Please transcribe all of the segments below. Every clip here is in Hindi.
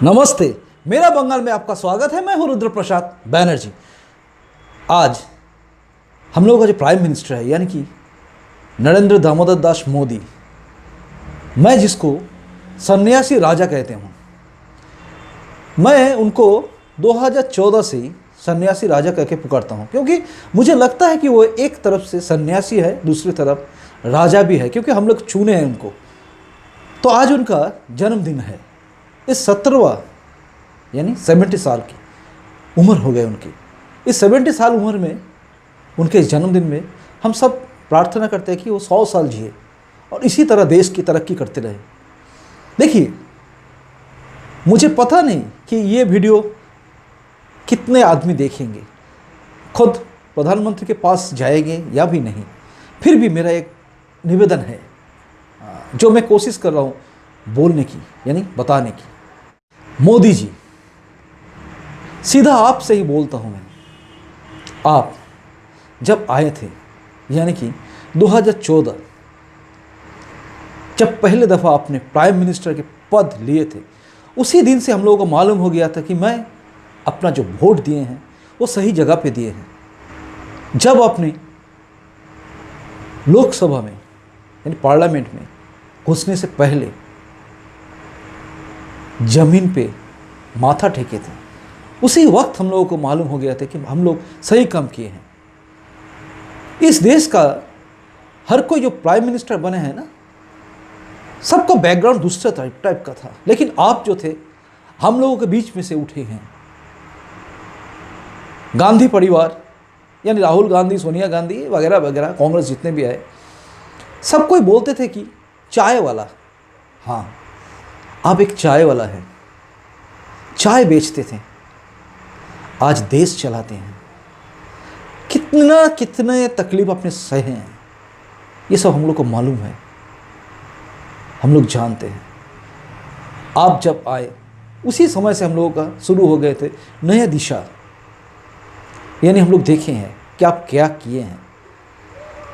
नमस्ते, मेरा बंगाल में आपका स्वागत है। मैं हूं रुद्र प्रसाद बैनर्जी। आज हम लोगों का जो प्राइम मिनिस्टर है यानी कि नरेंद्र दामोदर दास मोदी, मैं जिसको सन्यासी राजा कहते हूं, मैं उनको 2014 से ही सन्यासी राजा कह के पुकारता हूं, क्योंकि मुझे लगता है कि वो एक तरफ से सन्यासी है, दूसरी तरफ राजा भी है, क्योंकि हम लोग चुने हैं उनको। तो आज उनका जन्मदिन है। इस 17वां यानी 70 साल की उम्र हो गई उनकी। इस 70 साल उम्र में उनके इस जन्मदिन में हम सब प्रार्थना करते हैं कि वो 100 साल जिए और इसी तरह देश की तरक्की करते रहे। देखिए, मुझे पता नहीं कि ये वीडियो कितने आदमी देखेंगे, खुद प्रधानमंत्री के पास जाएंगे या भी नहीं, फिर भी मेरा एक निवेदन है जो मैं कोशिश कर रहा हूँ बोलने की, यानी बताने की। मोदी जी, सीधा आपसे ही बोलता हूँ मैं। आप जब आए थे यानी कि 2014, जब पहले दफ़ा आपने प्राइम मिनिस्टर के पद लिए थे, उसी दिन से हम लोगों को मालूम हो गया था कि मैं अपना जो वोट दिए हैं वो सही जगह पे दिए हैं। जब आपने लोकसभा में यानी पार्लियामेंट में घुसने से पहले जमीन पे माथा टेके थे, उसी वक्त हम लोगों को मालूम हो गया था कि हम लोग सही काम किए हैं। इस देश का हर कोई जो प्राइम मिनिस्टर बने हैं ना, सबका बैकग्राउंड दूसरे टाइप का था, लेकिन आप जो थे हम लोगों के बीच में से उठे हैं। गांधी परिवार यानी राहुल गांधी, सोनिया गांधी वगैरह वगैरह, कांग्रेस जितने भी आए, सब कोई बोलते थे कि चाय वाला, हाँ आप एक चाय वाला है, चाय बेचते थे, आज देश चलाते हैं। कितने तकलीफ अपने सहे हैं, ये सब हम लोग को मालूम है, हम लोग जानते हैं। आप जब आए उसी समय से हम लोगों का शुरू हो गए थे नया दिशा, यानी हम लोग देखे हैं कि आप क्या किए हैं।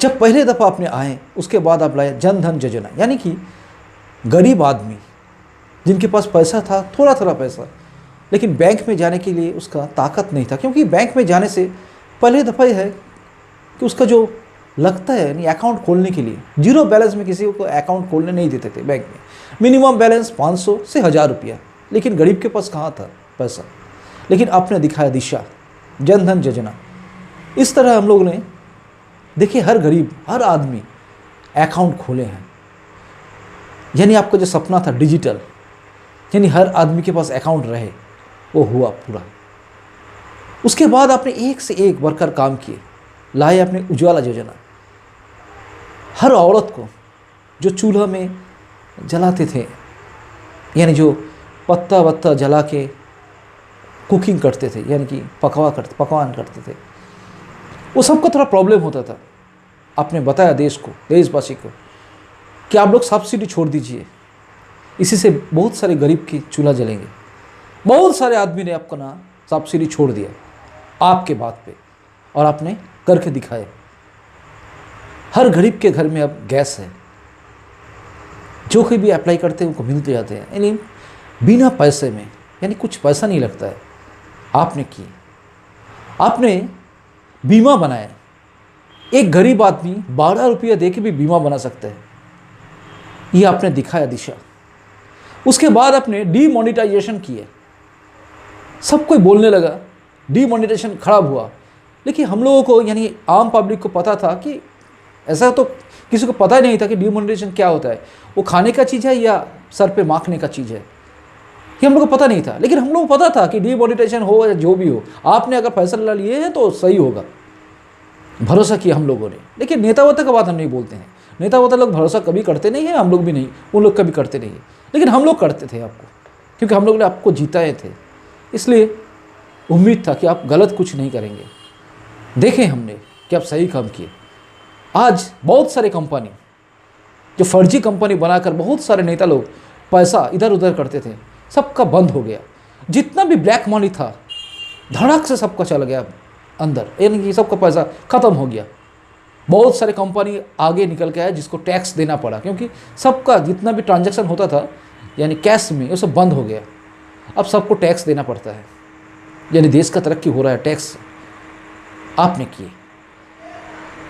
जब पहले दफ़ा आपने आए, उसके बाद आप लाए जन धन योजना, यानी कि गरीब आदमी जिनके पास पैसा था, थोड़ा थोड़ा पैसा, लेकिन बैंक में जाने के लिए उसका ताकत नहीं था, क्योंकि बैंक में जाने से पहले दफ़ा यह है कि उसका जो लगता है यानी अकाउंट खोलने के लिए, जीरो बैलेंस में किसी को अकाउंट खोलने नहीं देते थे बैंक में। मिनिमम बैलेंस 500 से 1000 रुपया, लेकिन गरीब के पास कहाँ था पैसा। लेकिन आपने दिखाया दिशा, जन धन योजना। इस तरह हम लोगों ने देखिए हर गरीब, हर आदमी अकाउंट खोले हैं। यानी आपका जो सपना था डिजिटल, यानी हर आदमी के पास अकाउंट रहे, वो हुआ पूरा। उसके बाद आपने एक से एक वर्कर काम किए, लाए अपने उज्ज्वला योजना। हर औरत को जो चूल्हा में जलाते थे, यानी जो पत्ता वत्ता जला के कुकिंग करते थे, यानी कि पकवान करते थे, वो सबको थोड़ा प्रॉब्लम होता था। आपने बताया देश को, देशवासी को, कि आप लोग सब्सिडी छोड़ दीजिए, इसी से बहुत सारे गरीब की चूल्हा जलेंगे। बहुत सारे आदमी ने आपका ना सब्सिडी छोड़ दिया आपके बात पे, और आपने करके दिखाया। हर गरीब के घर में अब गैस है, जो कोई भी अप्लाई करते हैं उनको मिलते जाते हैं, यानी बिना पैसे में, यानी कुछ पैसा नहीं लगता है। आपने की, आपने बीमा बनाया। एक गरीब आदमी 12 रुपया दे के भी बीमा बना सकता है, ये आपने दिखाया दिशा। उसके बाद आपने डीमोनेटाइजेशन किया। सब कोई बोलने लगा डीमोनेटाइजेशन खराब हुआ, लेकिन हम लोगों को यानी आम पब्लिक को पता था कि ऐसा तो किसी को पता ही नहीं था कि डीमोनेटाइजेशन क्या होता है, वो खाने का चीज़ है या सर पे माखने का चीज़ है, ये हम लोग को पता नहीं था। लेकिन हम लोग को पता था कि डीमोनेटाइजेशन हो या जो भी हो, आपने अगर फैसला लिए हैं तो सही होगा, भरोसा किया हम लोगों ने। लेकिन नेता वेता का बात हम नहीं बोलते हैं, नेता वेता लोग भरोसा कभी करते नहीं है, हम लोग भी नहीं, उन लोग कभी करते नहीं है, लेकिन हम लोग करते थे आपको, क्योंकि हम लोग ने आपको जिताए थे, इसलिए उम्मीद था कि आप गलत कुछ नहीं करेंगे। देखें हमने कि आप सही काम किए। आज बहुत सारे कंपनी जो फर्जी कंपनी बनाकर बहुत सारे नेता लोग पैसा इधर उधर करते थे, सबका बंद हो गया। जितना भी ब्लैक मनी था धड़क से सबका चला गया अंदर, यानी कि सबका पैसा ख़त्म हो गया। बहुत सारे कंपनी आगे निकल के आया जिसको टैक्स देना पड़ा, क्योंकि सबका जितना भी ट्रांजैक्शन होता था यानी कैश में, वो सब बंद हो गया। अब सबको टैक्स देना पड़ता है, यानी देश का तरक्की हो रहा है टैक्स आपने किए।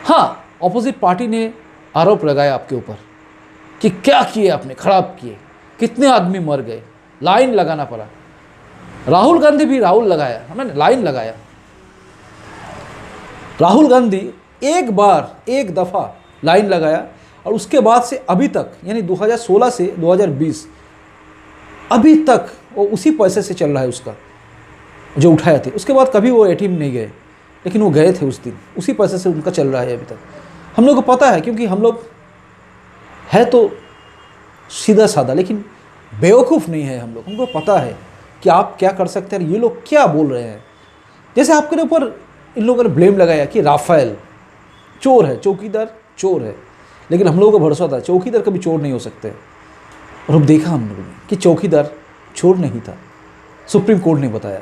हाँ, ऑपोजिट पार्टी ने आरोप लगाया आपके ऊपर कि क्या किए आपने, खराब किए, कितने आदमी मर गए, लाइन लगाना पड़ा। राहुल गांधी भी हमने लाइन लगाया। राहुल गांधी एक दफ़ा लाइन लगाया और उसके बाद से अभी तक, यानी 2016 से 2020 अभी तक वो उसी पैसे से चल रहा है उसका जो उठाए थे। उसके बाद कभी वो एटीएम नहीं गए, लेकिन वो गए थे उस दिन, उसी पैसे से उनका चल रहा है अभी तक। हम लोग को पता है, क्योंकि हम लोग है तो सीधा साधा, लेकिन बेवकूफ़ नहीं है हम लोग। हमको पता है कि आप क्या कर सकते हैं, ये लोग क्या बोल रहे हैं। जैसे आपके ऊपर इन लोगों ने ब्लेम लगाया कि राफेल चोर है, चौकीदार चोर है, लेकिन हम लोगों को भरोसा था चौकीदार कभी चोर नहीं हो सकते। और अब देखा हम लोगों ने कि चौकीदार चोर नहीं था, सुप्रीम कोर्ट ने बताया।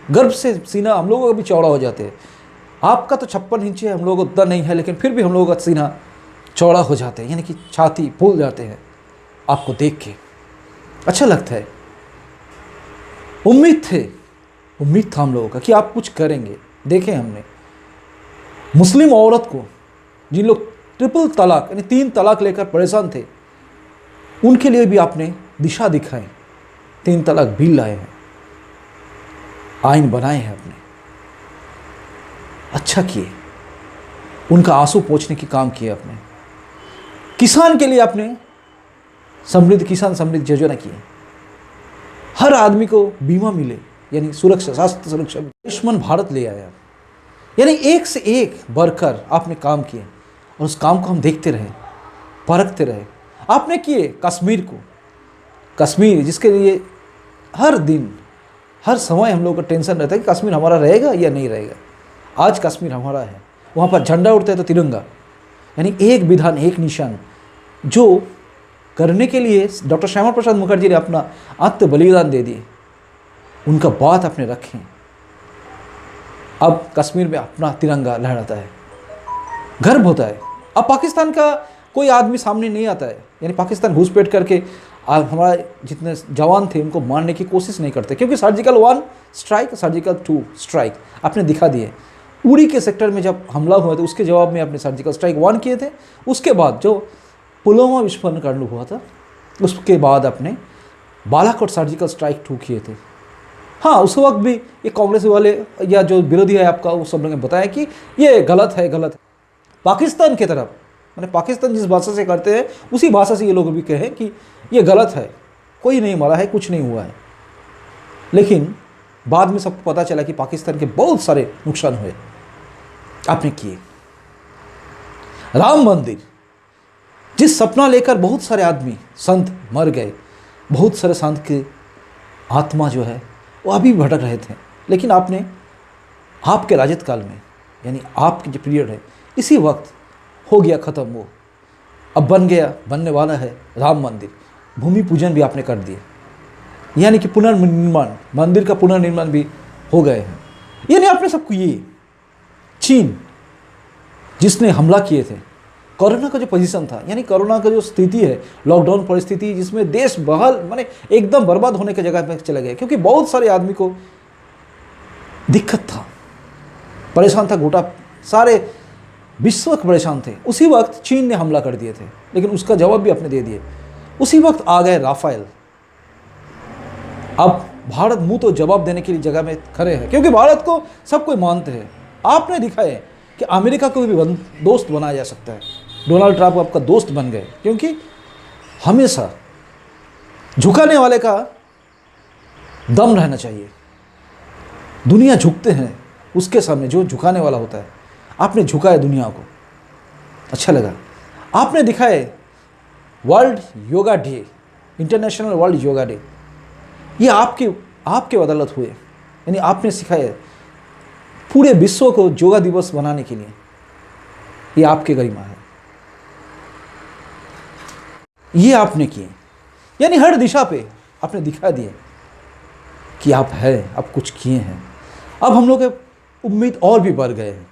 गर्व से सीना हम लोगों का भी चौड़ा हो जाते हैं। आपका तो 56 इंच है, हम लोगों को उतना नहीं है, लेकिन फिर भी हम लोगों का सीना चौड़ा हो जाते हैं, यानी कि छाती फूल जाते हैं आपको देख के, अच्छा लगता है। उम्मीद था हम लोगों का कि आप कुछ करेंगे। देखें हमने मुस्लिम औरत को, जिन लोग ट्रिपल तलाक यानी 3 तलाक लेकर परेशान थे, उनके लिए भी आपने दिशा दिखाई, 3 तलाक बिल लाए हैं, आइन बनाए हैं आपने, अच्छा किए, उनका आंसू पोंछने की काम किया आपने। किसान के लिए आपने किसान समृद्धि योजना की, हर आदमी को बीमा मिले, यानी सुरक्षा, स्वास्थ्य सुरक्षा। आयुष्मान भारत ले आया, यानी एक से एक बढ़कर आपने काम किए और उस काम को हम देखते रहे, परखते रहे। आपने किए कश्मीर जिसके लिए हर दिन हर समय हम लोग का टेंशन रहता है कि कश्मीर हमारा रहेगा या नहीं रहेगा। आज कश्मीर हमारा है, वहाँ पर झंडा उड़ता है तो तिरंगा, यानी एक विधान एक निशान जो करने के लिए डॉक्टर श्यामा प्रसाद मुखर्जी ने अपना आत्म बलिदान दे दिए, उनका बात आपने रखें। अब कश्मीर में अपना तिरंगा लहराता है, गर्व होता है। अब पाकिस्तान का कोई आदमी सामने नहीं आता है, यानी पाकिस्तान घुसपैठ करके हमारा जितने जवान थे उनको मारने की कोशिश नहीं करते, क्योंकि सर्जिकल 1 स्ट्राइक, सर्जिकल 2 स्ट्राइक आपने दिखा दिए। उड़ी के सेक्टर में जब हमला हुआ था उसके जवाब में आपने सर्जिकल स्ट्राइक 1 किए थे। उसके बाद जो पुलवामा विस्फोरण कांड हुआ था उसके बाद आपने बालाकोट सर्जिकल स्ट्राइक 2 किए थे। हाँ, उस वक्त भी ये कांग्रेस वाले या जो विरोधी है आपका, वो सब लोगों ने बताया कि ये गलत है। पाकिस्तान की तरफ, मैंने पाकिस्तान जिस भाषा से करते हैं उसी भाषा से ये लोग भी कहें कि ये गलत है, कोई नहीं मरा है, कुछ नहीं हुआ है। लेकिन बाद में सबको पता चला कि पाकिस्तान के बहुत सारे नुकसान हुए, आपने किए। राम मंदिर, जिस सपना लेकर बहुत सारे आदमी संत मर गए, बहुत सारे संत के आत्मा जो है वो अभी भटक रहे थे, लेकिन आपने आपके राजत्व काल में, यानी आपके जो पीरियड है, इसी वक्त हो गया ख़त्म। वो अब बनने वाला है राम मंदिर। भूमि पूजन भी आपने कर दिए, यानी कि पुनर्निर्माण, मंदिर का पुनर्निर्माण भी हो गए हैं। यानी आपने सबको ये चीन जिसने हमला किए थे, कोरोना का जो पोजीशन था, यानी कोरोना का जो स्थिति है, लॉकडाउन परिस्थिति जिसमें देश माने एकदम बर्बाद होने की जगह पे चले गए, क्योंकि बहुत सारे आदमी को दिक्कत था, परेशान था, गोटा सारे विश्व परेशान थे। उसी वक्त चीन ने हमला कर दिए थे, लेकिन उसका जवाब भी आपने दे दिए। उसी वक्त आ गए राफेल। अब भारत मुंह तो जवाब देने के लिए जगह में खड़े हैं, क्योंकि भारत को सब कोई मानते हैं। आपने दिखाया कि अमेरिका को भी दोस्त बनाया जा सकता है। डोनाल्ड ट्रंप आपका दोस्त बन गए, क्योंकि हमेशा झुकाने वाले का दम रहना चाहिए। दुनिया झुकते हैं उसके सामने जो झुकाने वाला होता है। आपने झुकाया दुनिया को, अच्छा लगा। आपने दिखाए world yoga day, international world yoga day, ये आपके बदौलत हुए, यानी आपने सिखाया पूरे विश्व को योगा दिवस बनाने के लिए, ये आपके गरिमा है, ये आपने किए। यानी हर दिशा पे आपने दिखा दिए कि आप हैं, आप कुछ किए हैं। अब हम लोग उम्मीद और भी बढ़ गए हैं।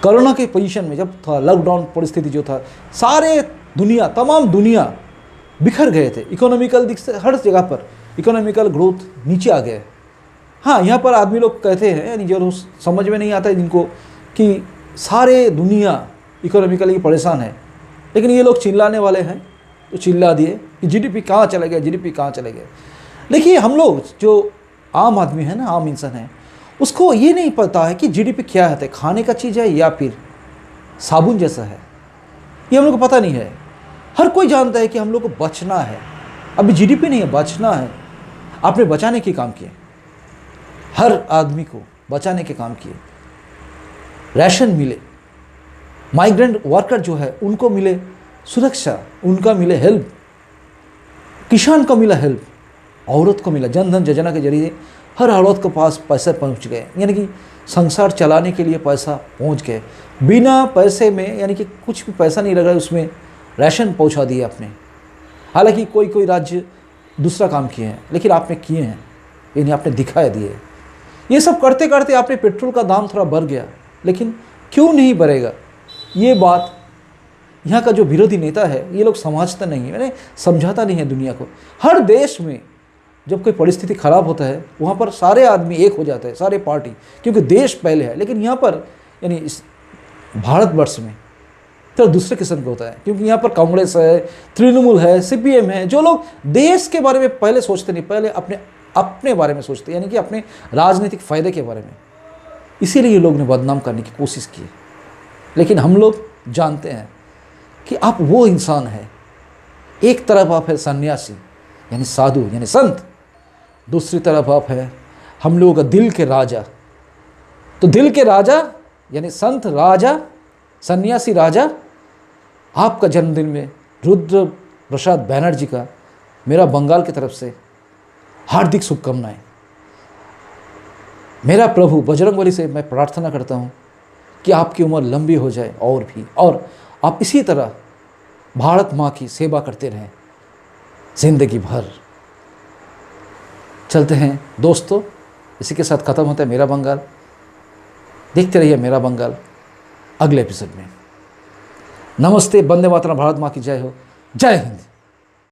कोरोना के पोजीशन में जब था, लॉकडाउन परिस्थिति जो था, सारे दुनिया, तमाम दुनिया बिखर गए थे, इकोनॉमिकल दिख से हर जगह पर इकोनॉमिकल ग्रोथ नीचे आ गया है। हाँ, यहाँ पर आदमी लोग कहते हैं, यानी जो समझ में नहीं आता है जिनको, कि सारे दुनिया इकोनॉमिकली परेशान है, लेकिन ये लोग चिल्लाने वाले हैं तो चिल्ला दिए कि जीडीपी कहाँ चले गए, जीडीपी कहाँ चले गए। देखिए, हम लोग जो आम आदमी है ना, आम इंसान है, उसको ये नहीं पता है कि जीडीपी क्या है, खाने का चीज़ है या फिर साबुन जैसा है, ये हम लोग को पता नहीं है। हर कोई जानता है कि हम लोग को बचना है, अभी जीडीपी नहीं है, बचना है। आपने बचाने के काम किए, हर आदमी को बचाने के काम किए, राशन मिले, माइग्रेंट वर्कर जो है उनको मिले सुरक्षा, उनका मिले हेल्प, किसान को मिला हेल्प, औरत को मिला जन धन योजना के जरिए हर औरत के पास पैसे पहुंच गए, यानी कि संसार चलाने के लिए पैसा पहुंच गए बिना पैसे में, यानी कि कुछ भी पैसा नहीं लगा उसमें राशन पहुंचा दिए आपने। हालांकि कोई कोई राज्य दूसरा काम किए हैं, लेकिन आपने किए हैं, यानी आपने दिखाई दिए। ये सब करते करते आपने पेट्रोल का दाम थोड़ा बढ़ गया, लेकिन क्यों नहीं बढ़ेगा, ये बात यहाँ का जो विरोधी नेता है ये लोग समझता नहीं है, मैंने समझाता नहीं है दुनिया को। हर देश में जब कोई परिस्थिति खराब होता है वहाँ पर सारे आदमी एक हो जाते हैं, सारे पार्टी, क्योंकि देश पहले है। लेकिन यहाँ पर यानी इस भारतवर्ष में तो दूसरे किस्म का होता है, क्योंकि यहाँ पर कांग्रेस है, तृणमूल है, सीपीएम है, जो लोग देश के बारे में पहले सोचते नहीं, पहले अपने बारे में सोचते, यानी कि अपने राजनीतिक फ़ायदे के बारे में। इसीलिए ये लोग ने बदनाम करने की कोशिश की। लेकिन हम लोग जानते हैं कि आप वो इंसान हैं, एक तरफ आप है सन्यासी यानी साधु यानी संत, दूसरी तरफ आप है हम लोगों का दिल के राजा। तो दिल के राजा यानी संत राजा, सन्यासी राजा, आपका जन्मदिन में रुद्र प्रसाद बैनर्जी का मेरा बंगाल की तरफ से हार्दिक शुभकामनाएं। मेरा प्रभु बजरंगबली से मैं प्रार्थना करता हूँ कि आपकी उम्र लंबी हो जाए और भी, और आप इसी तरह भारत माँ की सेवा करते रहें जिंदगी भर। चलते हैं दोस्तों, इसी के साथ ख़त्म होता है मेरा बंगाल। देखते रहिए मेरा बंगाल अगले एपिसोड में। नमस्ते, वंदे मातरम, भारत माँ की जय हो, जय हिंद।